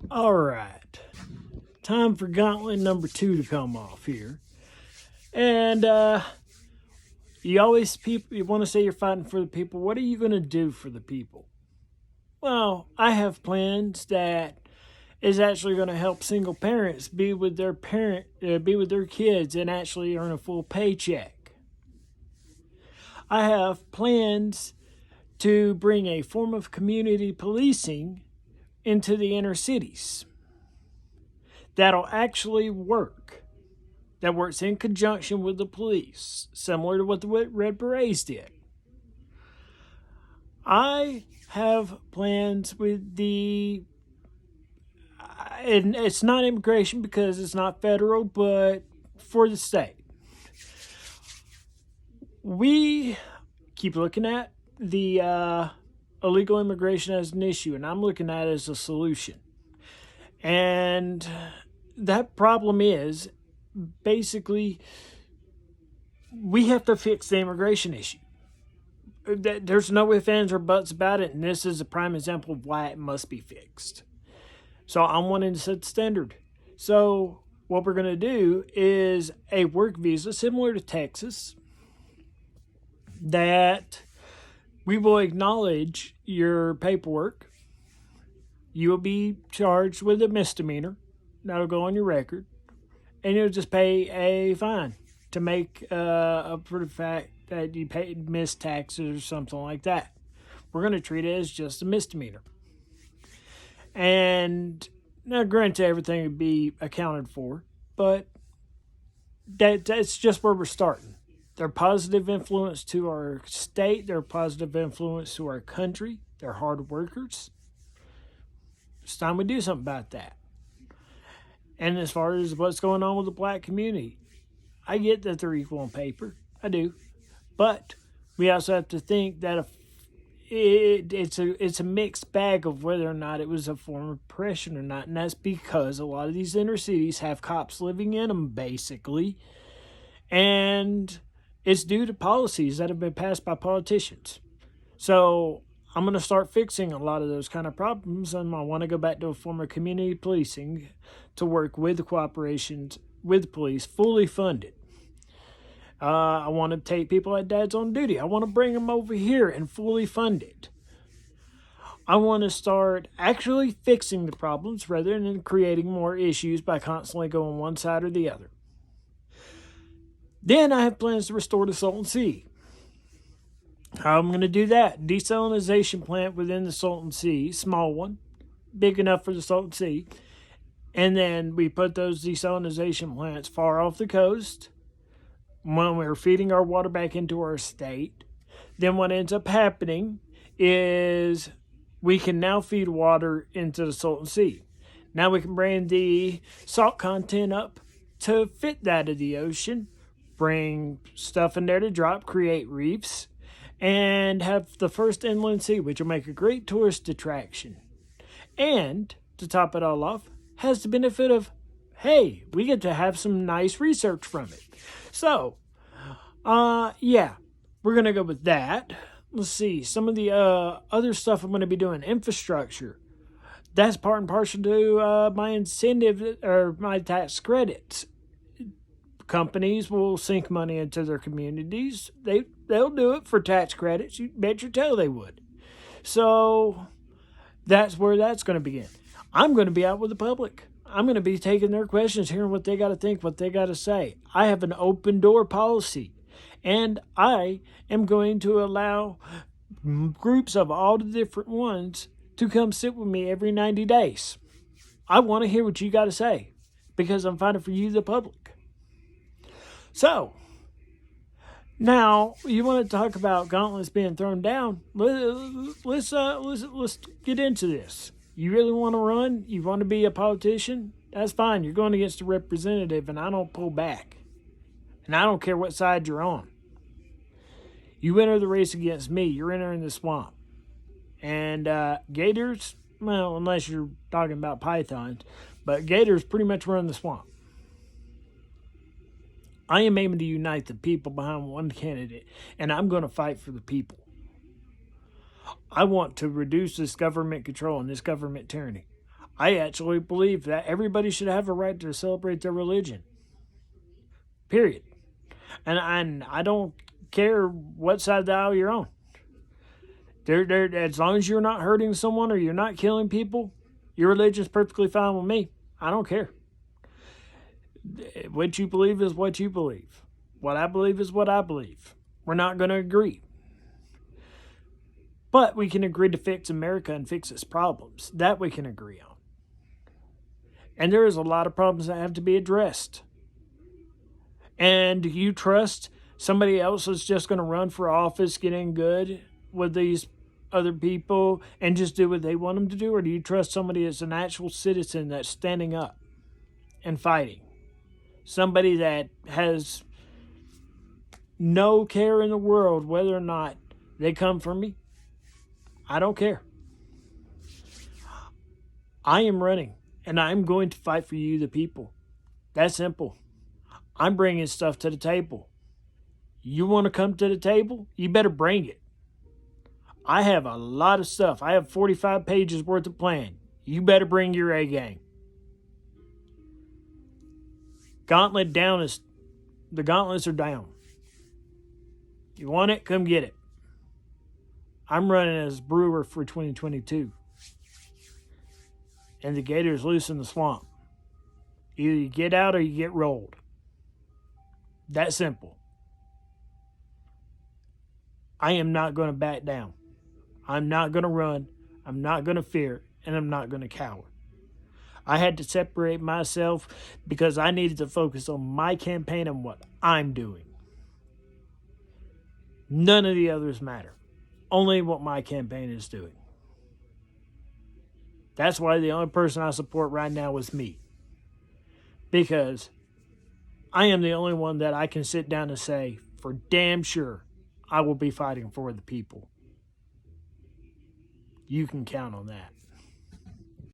All right. Time for gauntlet number 2 to come off here. And you always people you want to say you're fighting for the people. What are you going to do for the people? Well, I have plans that is actually going to help single parents be with their kids and actually earn a full paycheck. I have plans to bring a form of community policing into the inner cities that'll actually work, that works in conjunction with the police, similar to what the Red Berets did. I have plans with and it's not immigration because it's not federal, but for the state. We keep looking at the illegal immigration as an issue, and I'm looking at it as a solution. And that problem is basically we have to fix the immigration issue. There's no ifs, ands, or buts about it, and this is a prime example of why it must be fixed. So I'm wanting to set the standard. So what we're going to do is a work visa similar to Texas that we will acknowledge your paperwork. You will be charged with a misdemeanor. That'll go on your record. And you'll just pay a fine to make up for the fact that you missed taxes or something like that. We're going to treat it as just a misdemeanor. And now, granted, everything would be accounted for, but that's just where we're starting. They're positive influence to our state. They're positive influence to our country. They're hard workers. It's time we do something about that. And as far as what's going on with the black community, I get that they're equal on paper. I do. But we also have to think that if it's a mixed bag of whether or not it was a form of oppression or not. And that's because a lot of these inner cities have cops living in them, basically. And it's due to policies that have been passed by politicians. So I'm going to start fixing a lot of those kind of problems, and I want to go back to a form of community policing to work with the cooperations with the police, fully funded. I want to take people like Dad's on duty. I want to bring them over here and fully fund it. I want to start actually fixing the problems rather than creating more issues by constantly going one side or the other. Then I have plans to restore the Salton Sea. How I'm going to do that? Desalination plant within the Salton Sea, small one, big enough for the Salton Sea. And then we put those desalination plants far off the coast when we're feeding our water back into our state. Then what ends up happening is we can now feed water into the Salton Sea. Now we can bring the salt content up to fit that of the ocean, bring stuff in there to drop, create reefs, and have the first inland sea, which will make a great tourist attraction. And, to top it all off, has the benefit of, hey, we get to have some nice research from it. So, yeah, we're going to go with that. Let's see, some of the other stuff I'm going to be doing, infrastructure. That's part and parcel to my incentive or my tax credits. Companies will sink money into their communities. They'll do it for tax credits. You bet your tail they would. So that's where that's going to begin. I'm going to be out with the public. I'm going to be taking their questions, hearing what they got to think, what they got to say. I have an open door policy, and I am going to allow groups of all the different ones to come sit with me every 90 days. I want to hear what you got to say because I'm fighting for you, the public. So, now you want to talk about gauntlets being thrown down. Let's get into this. You really want to run? You want to be a politician? That's fine. You're going against a representative, and I don't pull back. And I don't care what side you're on. You enter the race against me, you're entering the swamp. And gators, well, unless you're talking about pythons, but gators pretty much run the swamp. I am aiming to unite the people behind one candidate, and I'm going to fight for the people. I want to reduce this government control and this government tyranny. I actually believe that everybody should have a right to celebrate their religion. Period. And I don't care what side of the aisle you're on. As long as you're not hurting someone or you're not killing people, your religion's perfectly fine with me. I don't care. What you believe is what you believe. What I believe is what I believe. We're not going to agree. But we can agree to fix America and fix its problems. That we can agree on. And there is a lot of problems that have to be addressed. And you trust somebody else is just going to run for office, get in good with these other people, and just do what they want them to do? Or do you trust somebody that's an actual citizen that's standing up and fighting? Somebody that has no care in the world whether or not they come for me? I don't care. I am running, and I'm going to fight for you, the people. That's simple. I'm bringing stuff to the table. You want to come to the table? You better bring it. I have a lot of stuff. I have 45 pages worth of plan. You better bring your A game. Gauntlet down is, the gauntlets are down. You want it? Come get it. I'm running as brewer for 2022. And the gator's loose in the swamp. Either you get out or you get rolled. That simple. I am not going to back down. I'm not going to run. I'm not going to fear. And I'm not going to cower. I had to separate myself because I needed to focus on my campaign and what I'm doing. None of the others matter. Only what my campaign is doing. That's why the only person I support right now is me. Because I am the only one that I can sit down and say, for damn sure, I will be fighting for the people. You can count on that.